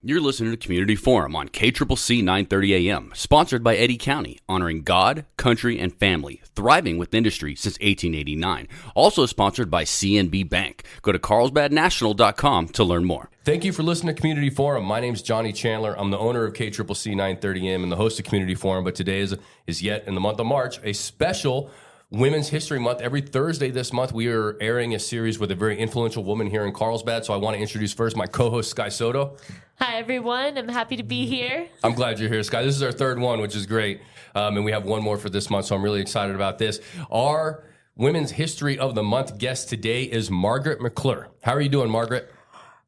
You're listening to Community Forum on KCCC 930 AM, sponsored by Eddy County, honoring God, country, and family, thriving with industry since 1889. Also sponsored by CNB Bank. Go to carlsbadnational.com to learn more. Thank you for listening to Community Forum. My name's Johnny Chandler. I'm the owner of KCCC 930 AM and the host of Community Forum, but today is yet in the month of March, a special Women's History Month. Every Thursday this month, we are airing a series with a very influential woman here in Carlsbad. So I want to introduce first my co-host, Sky Soto. Hi, everyone. I'm happy to be here. I'm glad you're here, Sky. This is our third one, which is great. And we have one more for this month, so I'm really excited about this. Our Women's History of the Month guest today is Margaret McClure. How are you doing, Margaret?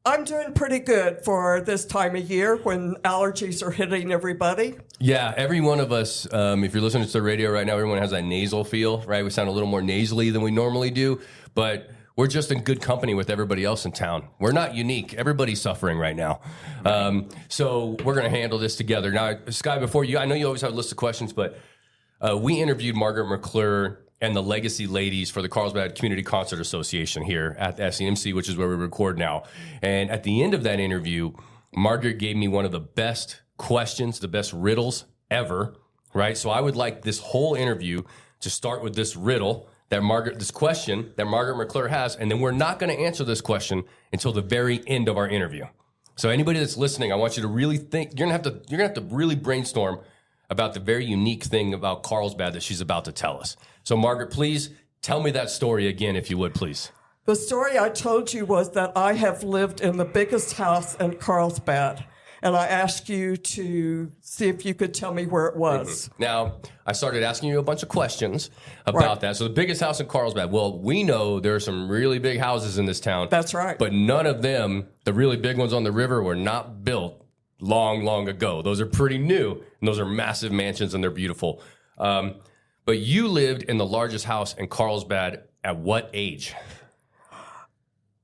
I'm doing pretty good for this time of year when allergies are hitting everybody. Yeah, every one of us, if you're listening to the radio right now, everyone has that nasal feel, right? We sound a little more nasally than we normally do, but we're just in good company with everybody else in town. We're not unique. Everybody's suffering right now. So we're going to handle this together. Now, Sky, before you, I know you always have a list of questions, but we interviewed Margaret McClure and the Legacy Ladies for the Carlsbad Community Concert Association here at the SENMC, which is where we record now. And at the end of that interview, Margaret gave me one of the best questions, the best riddles ever, right? So I would like this whole interview to start with this riddle this question that Margaret McClure has, and then we're not going to answer this question until the very end of our interview. So anybody that's listening, I want you to really think, you're going to have to really brainstorm about the very unique thing about Carlsbad that she's about to tell us. So, Margaret, please tell me that story again, if you would, please. The story I told you was that I have lived in the biggest house in Carlsbad, and I asked you to see if you could tell me where it was. Mm-hmm. Now, I started asking you a bunch of questions about that. So the biggest house in Carlsbad, well, we know there are some really big houses in this town. That's right. But none of them, the really big ones on the river, were not built long, long ago. Those are pretty new, and those are massive mansions, and they're beautiful. But you lived in the largest house in Carlsbad at what age?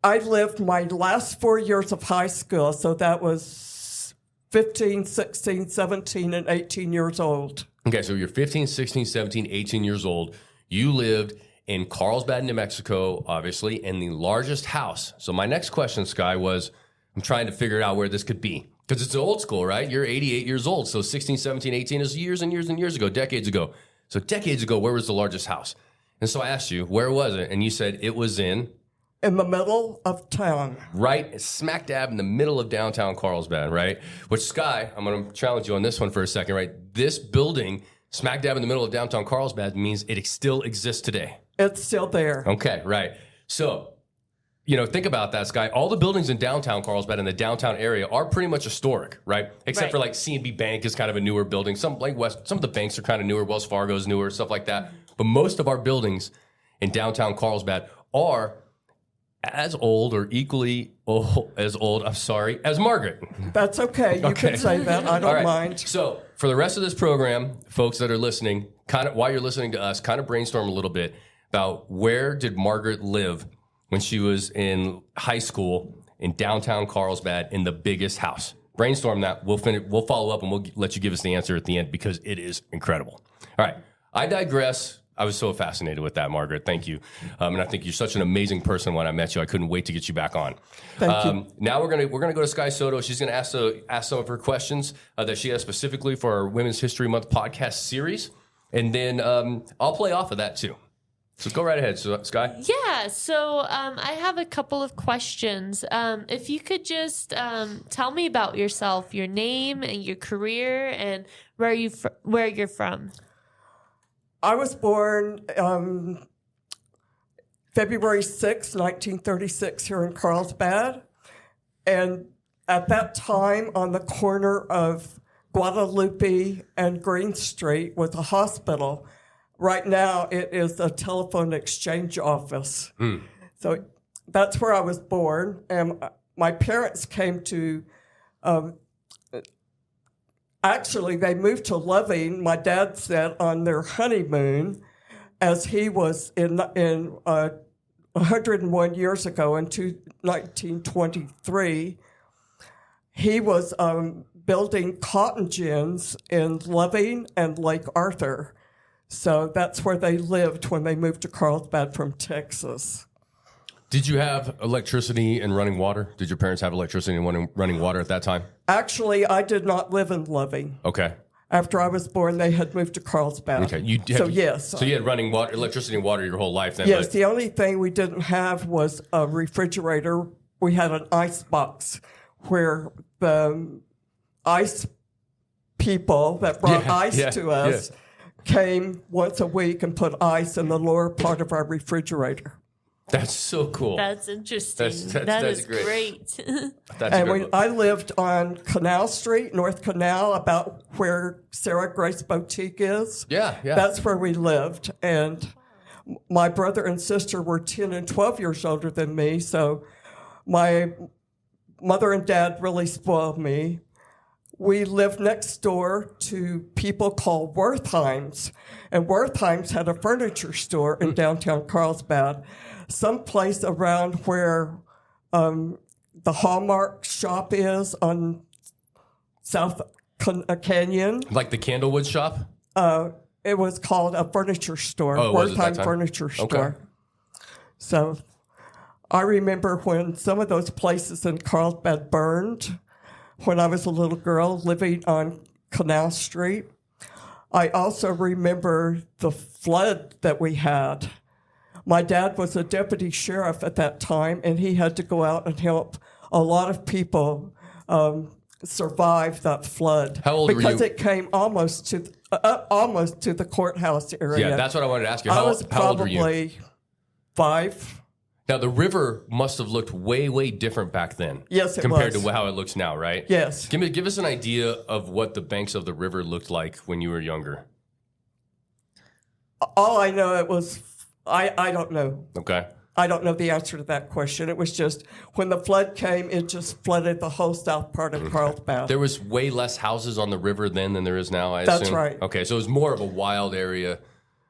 I lived my last 4 years of high school, so that was 15, 16, 17, and 18 years old. Okay, so you're 15, 16, 17, 18 years old. You lived in Carlsbad, New Mexico, obviously, in the largest house. So my next question, Sky, was I'm trying to figure out where this could be. Because it's old school, right? You're 88 years old, so 16, 17, 18 is years and years and years ago, decades ago. So decades ago, where was the largest house? And so I asked you, where was it? And you said it was in the middle of town. Right, smack dab in the middle of downtown Carlsbad, right? Which, Sky, I'm going to challenge you on this one for a second, right? This building, smack dab in the middle of downtown Carlsbad, means it still exists today. It's still there. Okay, right. So, think about that, Sky. All the buildings in downtown Carlsbad and the downtown area are pretty much historic, right? Except for like CNB Bank is kind of a newer building. Some of the banks are kind of newer. Wells Fargo's newer, stuff like that. But most of our buildings in downtown Carlsbad are as old or equally as Margaret. That's okay. You can say that. I don't mind. So for the rest of this program, folks that are listening, kind of while you're listening to us, kind of brainstorm a little bit about where did Margaret live when she was in high school in downtown Carlsbad in the biggest house. Brainstorm that. We'll follow up and we'll let you give us the answer at the end because it is incredible. All right. I digress. I was so fascinated with that, Margaret. Thank you. And I think you're such an amazing person when I met you. I couldn't wait to get you back on. Thank you. Now we're gonna go to Sky Soto. She's gonna ask some of her questions that she has specifically for our Women's History Month podcast series. And then I'll play off of that too. So go right ahead, Sky. Yeah, so I have a couple of questions. If you could just tell me about yourself, your name and your career, and where you're from. I was born February 6, 1936, here in Carlsbad. And at that time, on the corner of Guadalupe and Green Street was a hospital. Right now, it is a telephone exchange office. So that's where I was born. And my parents came to, actually, they moved to Loving, my dad said, on their honeymoon, as he was in 101 years ago, in 1923. He was building cotton gins in Loving and Lake Arthur. So that's where they lived when they moved to Carlsbad from Texas. Did you have electricity and running water? Did your parents have electricity and running water at that time? Actually, I did not live in Loving. Okay. After I was born, they had moved to Carlsbad. Okay. Yes. So you had running water, electricity and water your whole life then? Yes, the only thing we didn't have was a refrigerator. We had an ice box where the ice people that brought ice to us came once a week and put ice in the lower part of our refrigerator. That's so cool. That's interesting. That's That is great. great. I lived on Canal Street, North Canal, about where Sarah Grace Boutique is. Yeah. That's where we lived. And my brother and sister were 10 and 12 years older than me, so my mother and dad really spoiled me. We lived next door to people called Wertheim's, and Wertheim's had a furniture store in downtown Carlsbad, someplace around where the Hallmark shop is on South Canyon. Like the Candlewood shop? It was called a furniture store, Wertheim Furniture Store. Okay. So I remember when some of those places in Carlsbad burned when I was a little girl living on Canal Street. I also remember the flood that we had. My dad was a deputy sheriff at that time, and he had to go out and help a lot of people survive that flood. How old were you? Because it came almost to the courthouse area. Yeah, that's what I wanted to ask you. I was how old were you? probably 5. Now, the river must have looked way, way different back then. Yes, it compared was. to how it looks now, right? Yes. Give us an idea of what the banks of the river looked like when you were younger. All I know I don't know. Okay. I don't know the answer to that question. It was just when the flood came, it just flooded the whole south part of Carlsbad. There was way less houses on the river then than there is now, I That's assume? right. Okay, so it was more of a wild area,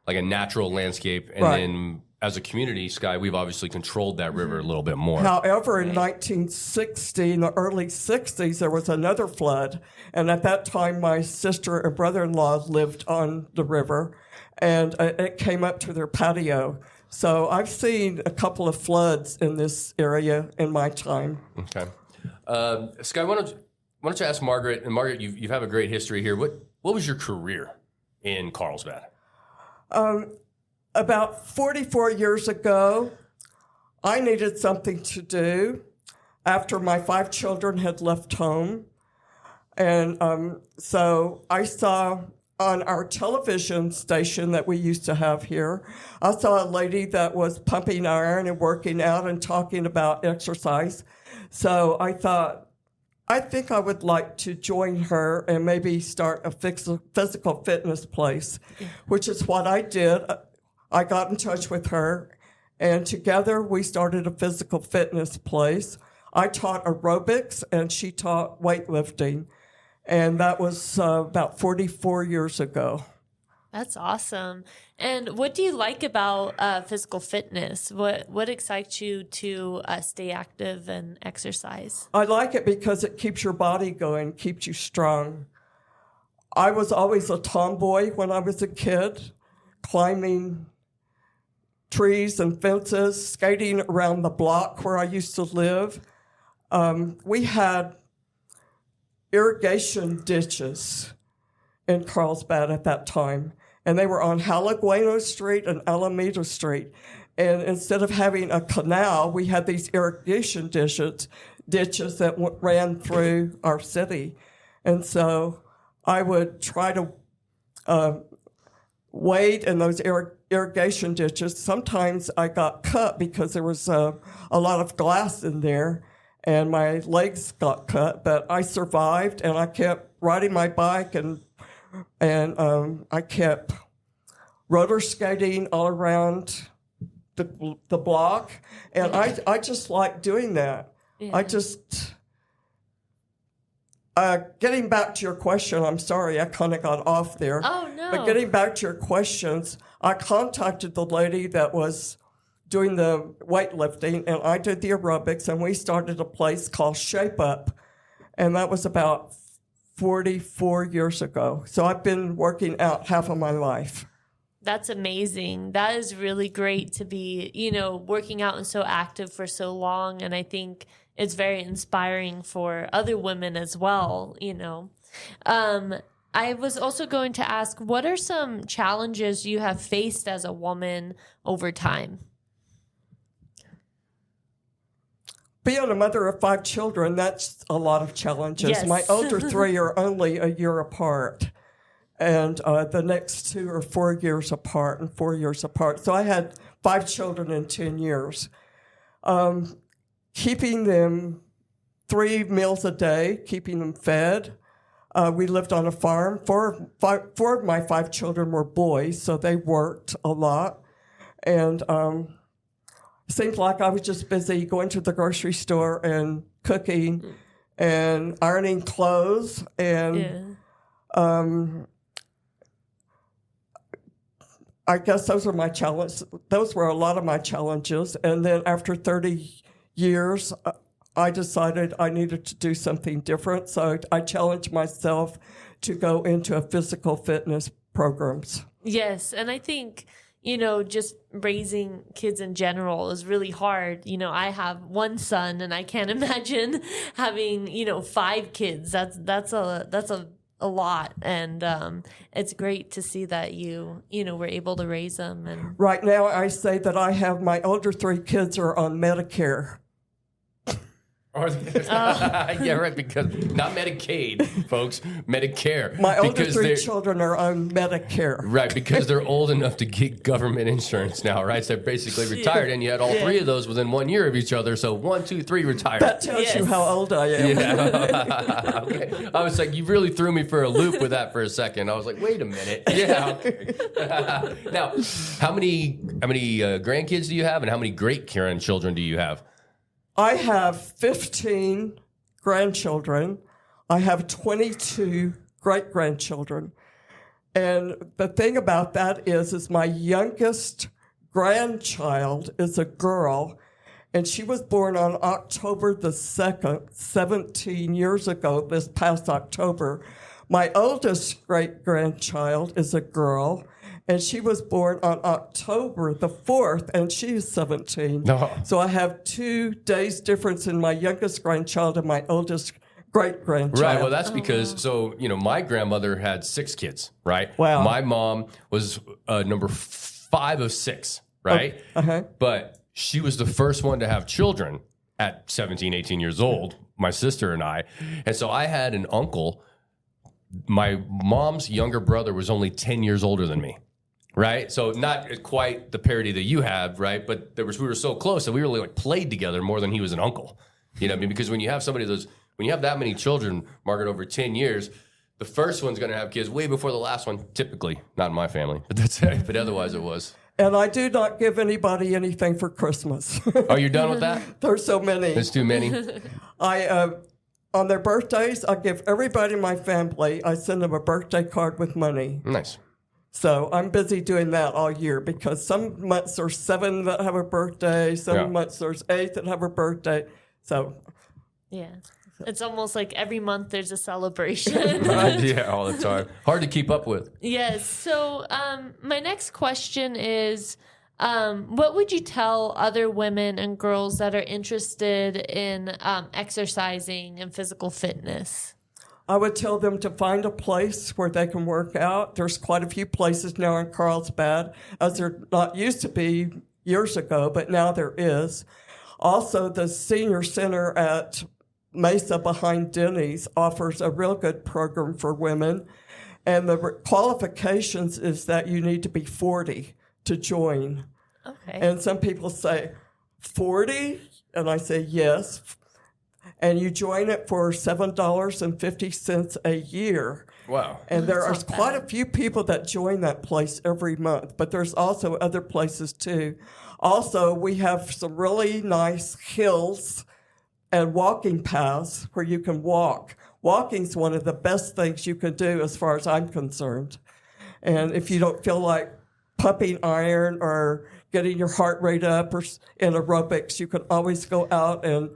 like a natural landscape. And then as a community, Sky, we've obviously controlled that river a little bit more. However, in 1960, in the early 60s, there was another flood. And at that time, my sister and brother-in-law lived on the river, and it came up to their patio. So I've seen a couple of floods in this area in my time. Okay. Sky, why don't you ask Margaret? And Margaret, you have a great history here. What was your career in Carlsbad? About 44 years ago, I needed something to do after my 5 children had left home. And so I saw on our television station that we used to have here, I saw a lady that was pumping iron and working out and talking about exercise. So I thought, I think I would like to join her and maybe start a physical fitness place, which is what I did. I got in touch with her, and together we started a physical fitness place. I taught aerobics, and she taught weightlifting. And that was about 44 years ago. That's awesome. And what do you like about physical fitness? What excites you to stay active and exercise? I like it because it keeps your body going, keeps you strong. I was always a tomboy when I was a kid, climbing trees and fences, skating around the block where I used to live. We had irrigation ditches in Carlsbad at that time, and they were on Halagueno Street and Alameda Street. And instead of having a canal, we had these irrigation ditches that ran through our city. And so I would try to wade in those irrigation ditches. Sometimes I got cut because there was a lot of glass in there, and my legs got cut, but I survived, and I kept riding my bike, and I kept roller skating all around the block, and I just like doing that. Yeah. I just getting back to your question, I'm sorry, I kind of got off there. Oh, no. But getting back to your questions, I contacted the lady that was doing the weightlifting, and I did the aerobics, and we started a place called Shape Up, and that was about 44 years ago. So I've been working out half of my life. That's amazing. That is really great to be, working out and so active for so long. And I think it's very inspiring for other women as well, I was also going to ask, what are some challenges you have faced as a woman over time? Being a mother of 5 children, that's a lot of challenges. Yes. My older 3 are only a year apart, and the next 2 are 4 years apart and 4 years apart. So I had 5 children in 10 years. Keeping them 3 meals a day, keeping them fed. We lived on a farm. 4 of my 5 children were boys, so they worked a lot. And seemed like I was just busy going to the grocery store and cooking and ironing clothes. And I guess those were my challenges. Those were a lot of my challenges. And then after 30 years, I decided I needed to do something different. So I challenged myself to go into a physical fitness programs. Yes. And I think, just raising kids in general is really hard. I have 1 son and I can't imagine having, 5 kids. That's a lot. And it's great to see that you were able to raise them. And right now I say that I have my older 3 kids are on Medicare. Yeah, right, because not Medicaid, folks, Medicare. My older 3 children are on Medicare. Right, because they're old enough to get government insurance now, right? So they're basically retired, and you had all 3 of those within 1 year of each other, so 1, 2, 3 retired. That tells you how old I am. Yeah. Okay. I was like, you really threw me for a loop with that for a second. I was like, wait a minute. Yeah. Okay. Now, how many grandkids do you have, and how many great-grandchildren do you have? I have 15 grandchildren. I have 22 great-grandchildren. And the thing about that is my youngest grandchild is a girl, and she was born on October the 2nd, 17 years ago, this past October. My oldest great-grandchild is a girl, and she was born on October the 4th, and she's 17. No. So I have 2 days difference in my youngest grandchild and my oldest great-grandchild. Right, well, that's because, my grandmother had 6 kids, right? Wow. My mom was number 5 of 6, right? Uh-huh. But she was the first one to have children at 17, 18 years old, my sister and I. And so I had an uncle. My mom's younger brother was only 10 years older than me. Right, so not quite the parity that you have, right? But we were so close that we really played together more than he was an uncle. Because when you have when you have that many children, Margaret, over 10 years, the first one's going to have kids way before the last one. Typically, not in my family, but that's it. But otherwise, it was. And I do not give anybody anything for Christmas. Oh, you're done with that? There's so many. There's too many. On their birthdays, I give everybody in my family. I send them a birthday card with money. Nice. So I'm busy doing that all year because some months there's 7 that have a birthday, some months there's 8 that have a birthday. So yeah, it's almost like every month there's a celebration. Yeah, all the time. Hard to keep up with. Yes. So my next question is, what would you tell other women and girls that are interested in exercising and physical fitness? I would tell them to find a place where they can work out. There's quite a few places now in Carlsbad, as there not used to be years ago, but now there is. Also, the senior center at Mesa behind Denny's offers a real good program for women. And the qualifications is that you need to be 40 to join. Okay. And some people say, 40? And I say, yes. And you join it for $7.50 a year. Wow. And there are That's not quite bad. a few people that join that place every month, but there's also other places too. Also, we have some really nice hills and walking paths where you can walk. Walking's one of the best things you can do as far as I'm concerned. And if you don't feel like pumping iron or getting your heart rate up or in aerobics, you can always go out and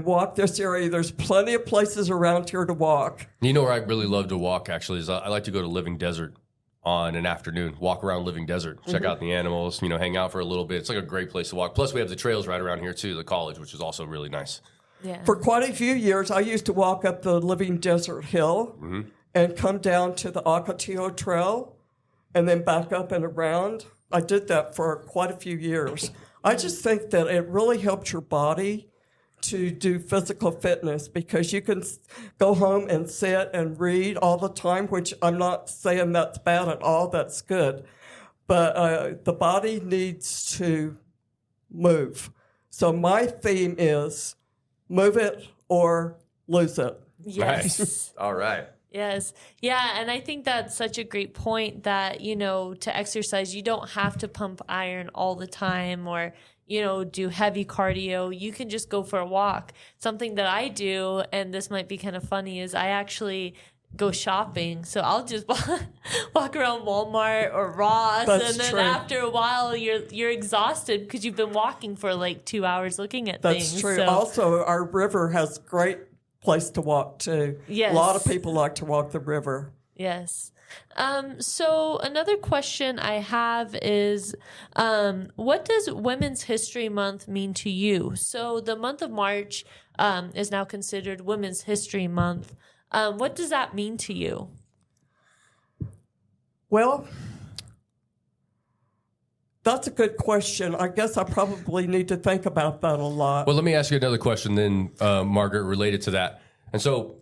walk this area. There's plenty of places around here to walk. You know where I really love to walk, actually, is I like to go to Living Desert. on an afternoon, walk around Living Desert, check out the animals, hang out for a little bit. It's like a great place to walk. Plus, we have the trails right around here, too, the college, which is also really nice. Yeah. For quite a few years, I used to walk up the Living Desert Hill and come down to the Ocotillo Trail and then back up and around. I did that for quite a few years. I just think that it really helps your body to do physical fitness because you can go home and sit and read all the time, which I'm not saying that's bad at all. That's good. But the body needs to move. So my theme is move it or lose it. Yes. Nice. All right. Yes. Yeah. And I think that's such a great point that, to exercise, you don't have to pump iron all the time or, do heavy cardio. You can just go for a walk. Something that I do, and this might be kind of funny, is I actually go shopping. So I'll just walk around Walmart or Ross. That's and then true. after a while, you're exhausted because you've been walking for like 2 hours looking at things. That's true. So, Also, our river has great place to walk too. Yes. A lot of people like to walk the river. yes. So another question I have is, what does Women's History Month mean to you? So the month of March is now considered Women's History Month. What does that mean to you? Well, that's a good question. I guess I probably need to think about that a lot. Well, let me ask you another question then, Margaret, related to that. And so,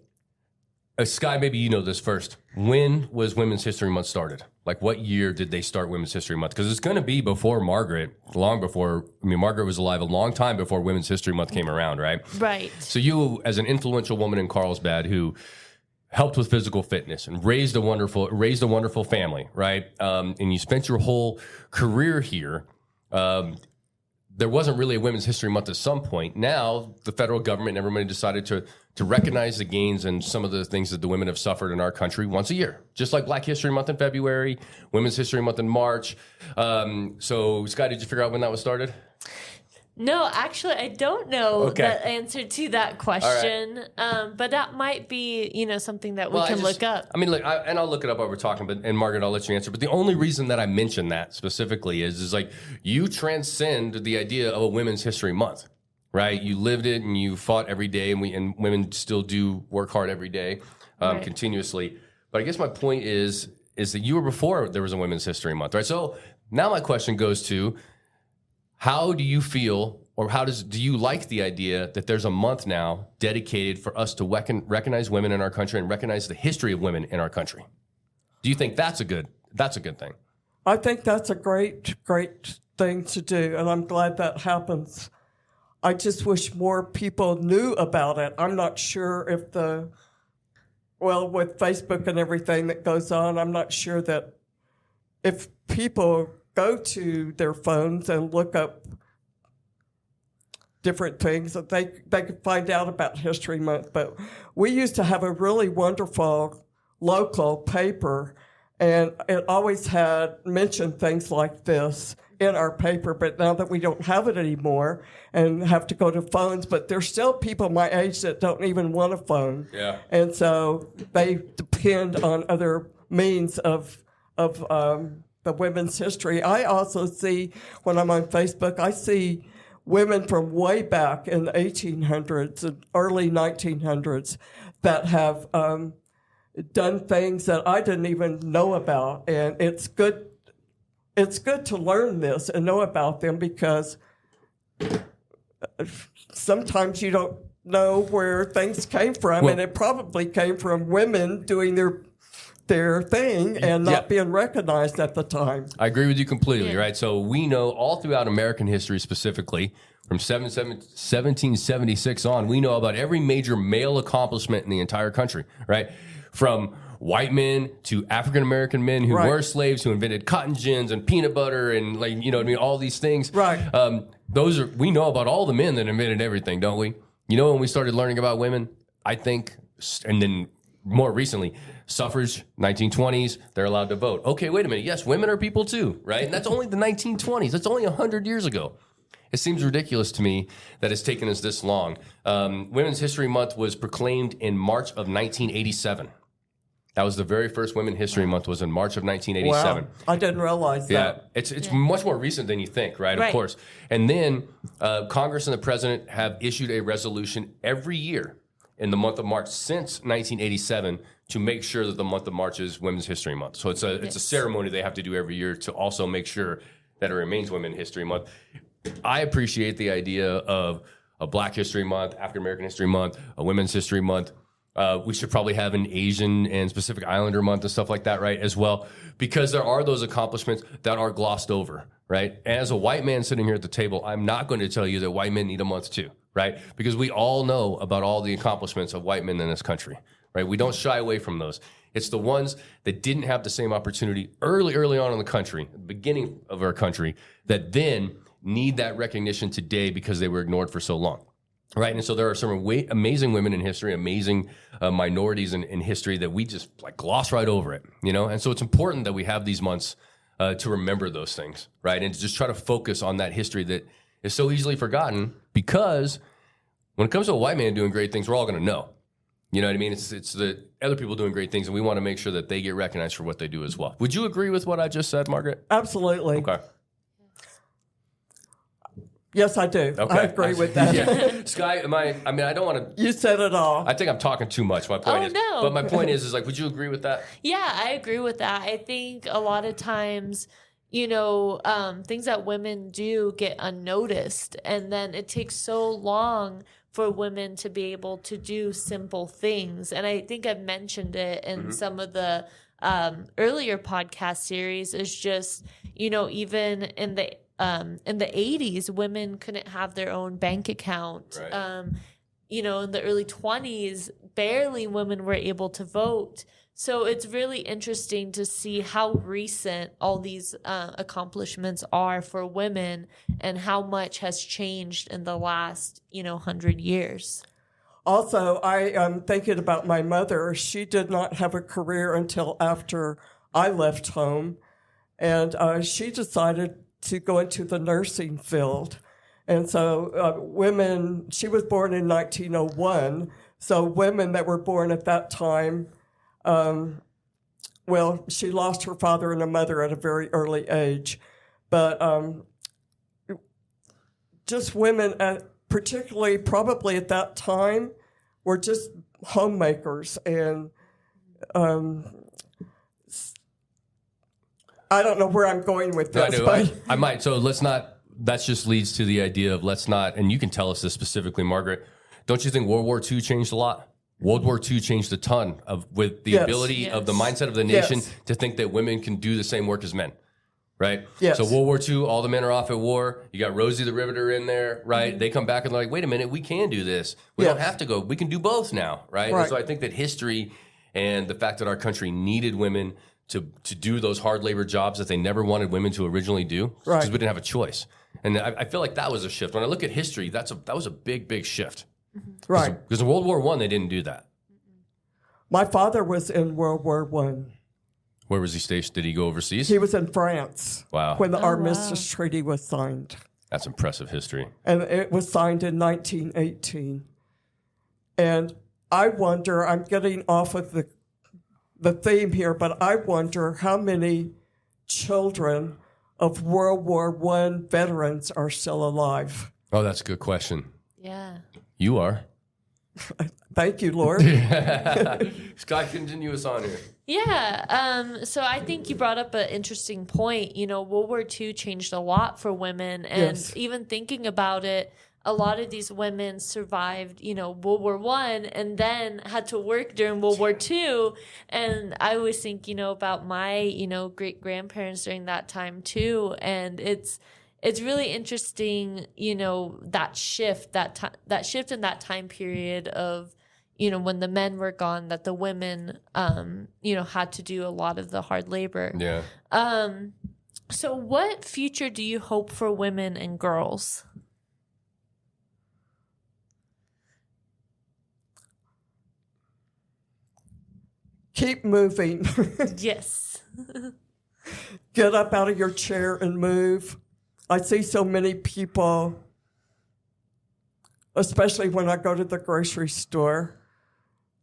Sky, maybe you know this first. When was Women's History Month started? Like, what year did they start Women's History Month? Because it's going to be before Margaret, long before. Margaret was alive a long time before Women's History Month came around, right? Right. So you, as an influential woman in Carlsbad who helped with physical fitness and raised a wonderful family, right? And you spent your whole career here. There wasn't really a Women's History Month at some point. Now, the federal government and everybody decided to recognize the gains and some of the things that the women have suffered in our country once a year. Just like Black History Month in February, Women's History Month in March. So, Scott, did you figure out when that was started? No, actually, I don't know the answer to that question. But that might be, something that we can look up. And I'll look it up while we're talking. And Margaret, I'll let you answer. But the only reason that I mention that specifically is like you transcend the idea of a Women's History Month, right? You lived it and you fought every day, and women still do work hard every day, Right. continuously. But I guess my point is that you were before there was a Women's History Month, right? So now my question goes to, how do you feel, or do you like the idea that there's a month now dedicated for us to recognize women in our country and recognize the history of women in our country? Do you think that's a good thing? I think that's a great thing to do, and I'm glad that happens. I just wish more people knew about it. I'm not sure if with Facebook and everything that goes on, I'm not sure that if people go to their phones and look up different things that they could find out about History Month. But we used to have a really wonderful local paper, and it always had mentioned things like this in our paper. But now that we don't have it anymore and have to go to phones, but there's still people my age that don't even want a phone. Yeah. And so they depend on other means of the women's history. I also see, when I'm on Facebook, I see women from way back in the 1800s and early 1900s that have done things that I didn't even know about. And it's good to learn this and know about them, because sometimes you don't know where things came from, and it probably came from women doing their thing and not being recognized at the time. I agree with you completely, right? So we know all throughout American history, specifically from 1776 on, we know about every major male accomplishment in the entire country, right? From white men to African American men who were slaves, who invented cotton gins and peanut butter and all these things. Right. We know about all the men that invented everything, don't we? When we started learning about women, I think, and then more recently, suffrage, 1920s, they're allowed to vote. Okay, wait a minute. Yes, women are people too, right? And that's only the 1920s. That's only 100 years ago. It seems ridiculous to me that it's taken us this long. Women's History Month was proclaimed in March of 1987. That was the very first Women History Month, was in March of 1987. Wow. I didn't realize Yeah, that. it's much more recent than you think, right? Of Right. course. And then Congress and the president have issued a resolution every year in the month of March since 1987 to make sure that the month of March is Women's History Month. So it's a ceremony they have to do every year to also make sure that it remains Women's History Month. I appreciate the idea of a Black History Month, African American History Month, a Women's History Month. We should probably have an Asian and Pacific Islander month and stuff like that, right, as well, because there are those accomplishments that are glossed over, right? As a white man sitting here at the table, I'm not going to tell you that white men need a month too, right? Because we all know about all the accomplishments of white men in this country, right? We don't shy away from those. It's the ones that didn't have the same opportunity early on in the country, the beginning of our country, that then need that recognition today because they were ignored for so long. Right, and so there are some amazing women in history, amazing minorities in history that we just like gloss right over it, you know. And so it's important that we have these months to remember those things, right, and to just try to focus on that history that is so easily forgotten. Because when it comes to a white man doing great things, we're all going to know. You know what I mean? It's the other people doing great things, and we want to make sure that they get recognized for what they do as well. Would you agree with what I just said, Margaret? Absolutely. Okay. Yes, I do. Okay. I agree with that. Yeah. Sky, I don't want to. You said it all. I think I'm talking too much. My point is, no. but my point is like, would you agree with that? Yeah, I agree with that. I think a lot of times, you know, things that women do get unnoticed, and then it takes so long for women to be able to do simple things. And I think I've mentioned it in some of the earlier podcast series. Is just, you know, even in the 80s, women couldn't have their own bank account. Right. You know, in the early 20s, barely women were able to vote. So it's really interesting to see how recent all these accomplishments are for women and how much has changed in the last, 100 years. Also, I am thinking about my mother. She did not have a career until after I left home, and she decided to go into the nursing field. And so women, she was born in 1901, so women that were born at that time, she lost her father and her mother at a very early age. But just women, particularly probably at that time, were just homemakers. And I don't know where I'm going with this. I might. So let's not, that just leads to the idea of let's not, and you can tell us this specifically, Margaret, don't you think World War II changed a lot? World War II changed a ton with the ability of the mindset of the nation to think that women can do the same work as men, right? Yes. So World War II, all the men are off at war. You got Rosie the Riveter in there, right? Mm-hmm. They come back and they're like, wait a minute, we can do this. We don't have to go. We can do both now, right? And so I think that history and the fact that our country needed women to do those hard labor jobs that they never wanted women to originally do because we didn't have a choice. And I feel like that was a shift. When I look at history, that was a big, big shift. Right. Because in World War I, they didn't do that. My father was in World War I. Where was he stationed? Did he go overseas? He was in France. Wow. When the Armistice Treaty was signed. That's impressive history. And it was signed in 1918. And I wonder, I'm getting off of the theme here, but I wonder how many children of World War I veterans are still alive. Oh, that's a good question. Yeah. You are. Thank you, Lord. Scott, continue us on here. Yeah. So I think you brought up an interesting point. World War II changed a lot for women. And even thinking about it, a lot of these women survived, World War I and then had to work during World War II. And I always think, about my, great-grandparents during that time too. And it's really interesting, that shift, that shift in that time period of, when the men were gone, that the women, had to do a lot of the hard labor. Yeah. So what future do you hope for women and girls? Keep moving. Yes. Get up out of your chair and move. I see so many people, especially when I go to the grocery store,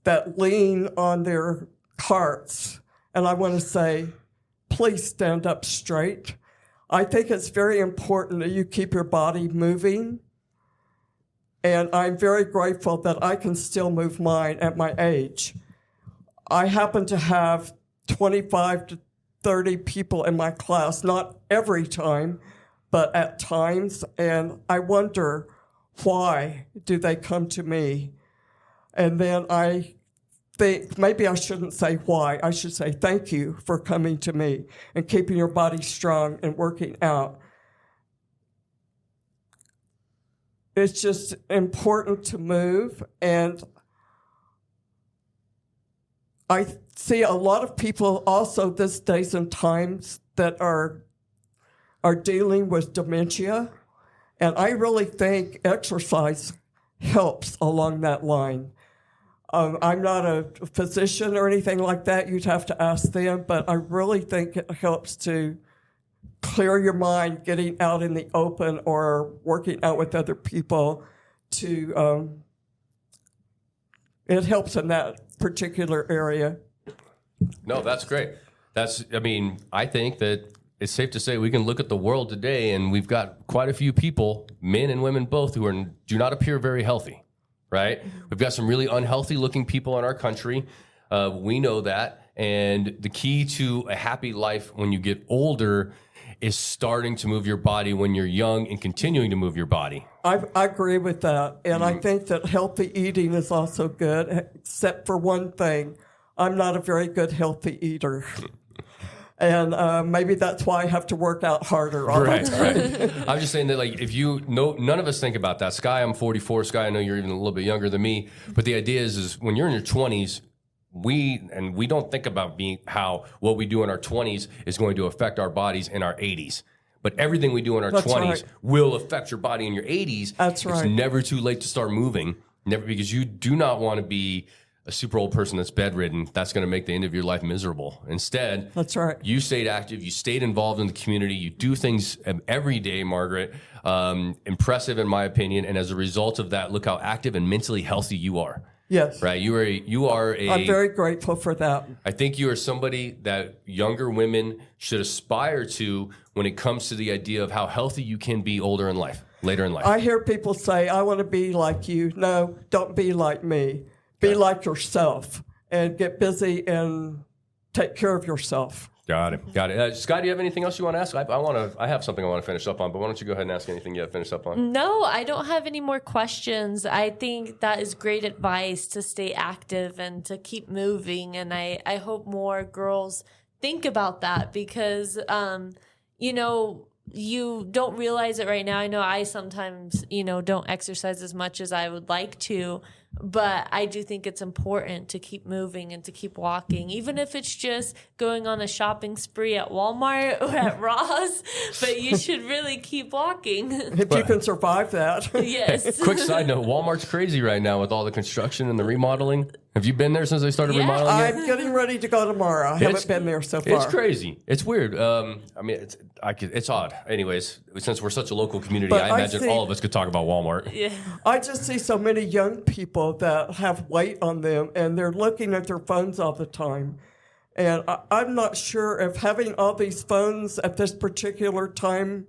that lean on their carts, and I want to say, please stand up straight. I think it's very important that you keep your body moving, and I'm very grateful that I can still move mine at my age. I happen to have 25 to 30 people in my class, not every time, but at times, and I wonder, why do they come to me? And then I think maybe I shouldn't say why. I should say thank you for coming to me and keeping your body strong and working out. It's just important to move, and I see a lot of people also these days and times that are dealing with dementia, and I really think exercise helps along that line. I'm not a physician or anything like that. You'd have to ask them, but I really think it helps to clear your mind, getting out in the open or working out with other people. It helps in that particular area. No, that's great. I think that it's safe to say we can look at the world today, and we've got quite a few people, men and women both, who do not appear very healthy, right? We've got some really unhealthy looking people in our country. We know that. And the key to a happy life when you get older is starting to move your body when you're young and continuing to move your body. I agree with that. And I think that healthy eating is also good, except for one thing. I'm not a very good healthy eater. And maybe that's why I have to work out harder all the time. I'm just saying that, like, if you know, none of us think about that. Sky, I'm 44. Sky, I know you're even a little bit younger than me. But the idea is when you're in your 20s, we don't think about how what we do in our 20s is going to affect our bodies in our 80s. But everything we do in our 20s will affect your body in your 80s. That's right. It's never too late to start moving. Never, because you do not want to be a super old person that's bedridden. That's going to make the end of your life miserable. Instead, that's right. You stayed active. You stayed involved in the community. You do things every day, Margaret. Impressive, in my opinion. And as a result of that, look how active and mentally healthy you are. Yes. Right. You are a. I'm very grateful for that. I think you are somebody that younger women should aspire to when it comes to the idea of how healthy you can be later in life. I hear people say, I want to be like you. No, don't be like me. Be like yourself and get busy and take care of yourself. Got it. Scott, do you have anything else you want to ask? I have something I want to finish up on, but why don't you go ahead and ask anything you have finished up on? No, I don't have any more questions. I think that is great advice to stay active and to keep moving. And I hope more girls think about that because, you don't realize it right now. I know I sometimes, don't exercise as much as I would like to, but I do think it's important to keep moving and to keep walking, even if it's just going on a shopping spree at Walmart or at Ross, but you should really keep walking. If you can survive that. Yes. Quick side note, Walmart's crazy right now with all the construction and the remodeling. Have you been there since they started remodeling it? I'm getting ready to go tomorrow. I haven't been there so far. It's crazy. It's weird. It's odd. Anyways, since we're such a local community, But I imagine all of us could talk about Walmart. Yeah. I just see so many young people that have weight on them, and they're looking at their phones all the time. And I'm not sure if having all these phones at this particular time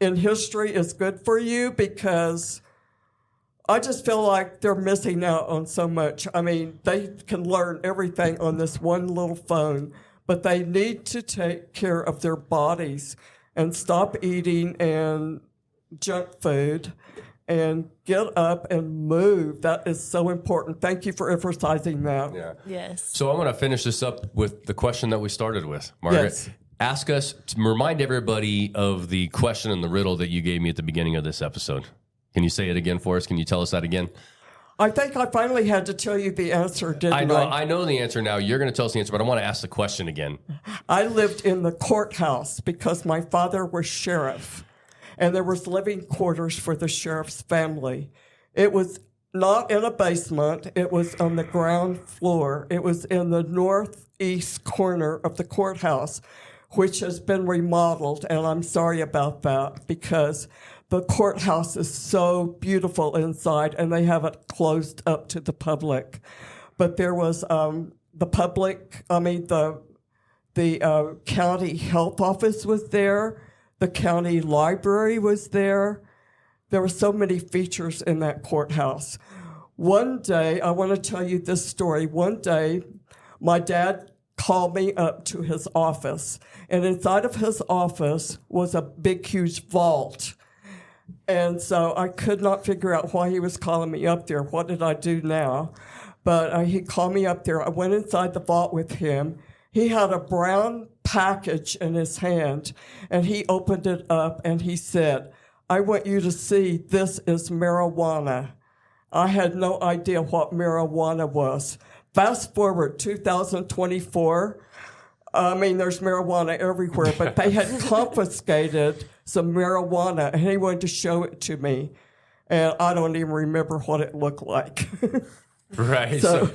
in history is good for you, because I just feel like they're missing out on so much. I mean, they can learn everything on this one little phone, but they need to take care of their bodies and stop eating and junk food and get up and move. That is so important. Thank you for emphasizing that. Yeah. Yes. So I want to finish this up with the question that we started with, Margaret. Yes. Ask us to remind everybody of the question and the riddle that you gave me at the beginning of this episode. Can you say it again for us? Can you tell us that again? I think I finally had to tell you the answer, didn't I? I know the answer now. You're going to tell us the answer, but I want to ask the question again. I lived in the courthouse because my father was sheriff, and there was living quarters for the sheriff's family. It was not in a basement. It was on the ground floor. It was in the northeast corner of the courthouse, which has been remodeled, and I'm sorry about that because the courthouse is so beautiful inside, and they have it closed up to the public. But there was the county health office was there. The county library was there. There were so many features in that courthouse. One day, I want to tell you this story. One day, my dad called me up to his office, and inside of his office was a big, huge vault. And so I could not figure out why he was calling me up there. What did I do now? But he called me up there. I went inside the vault with him. He had a brown package in his hand, and he opened it up, and he said, "I want you to see this is marijuana." I had no idea what marijuana was. Fast forward 2024. There's marijuana everywhere, but they had confiscated some marijuana, and he wanted to show it to me. And I don't even remember what it looked like. Right. So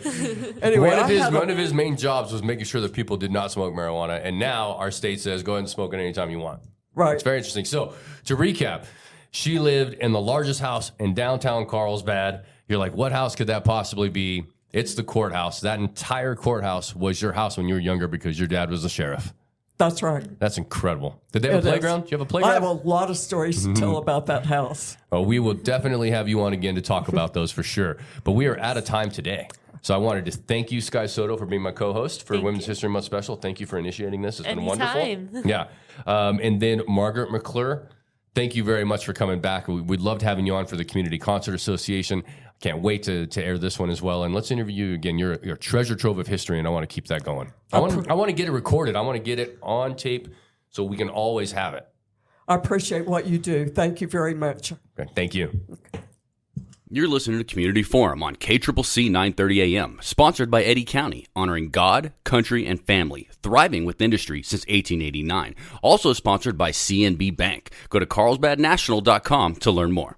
anyway, one of his main jobs was making sure that people did not smoke marijuana. And now our state says, go ahead and smoke it anytime you want. Right. It's very interesting. So to recap, she lived in the largest house in downtown Carlsbad. You're like, what house could that possibly be? It's the courthouse. That entire courthouse was your house when you were younger because your dad was a sheriff. That's right. That's incredible. Did they have a playground? Do you have a playground? I have a lot of stories to tell about that house. Oh, we will definitely have you on again to talk about those for sure. But we are out of time today. So I wanted to thank you, Sky Soto, for being my co-host for Women's History Month Special. Thank you for initiating this. It's been wonderful. Yeah. And then Margaret McClure, thank you very much for coming back. We'd loved having you on for the Community Concert Association. Can't wait to air this one as well. And let's interview you again. You're a treasure trove of history, and I want to keep that going. I want to get it recorded. I want to get it on tape so we can always have it. I appreciate what you do. Thank you very much. Okay, thank you. You're listening to Community Forum on KCCC 930 AM, sponsored by Eddy County, honoring God, country, and family, thriving with industry since 1889. Also sponsored by CNB Bank. Go to carlsbadnational.com to learn more.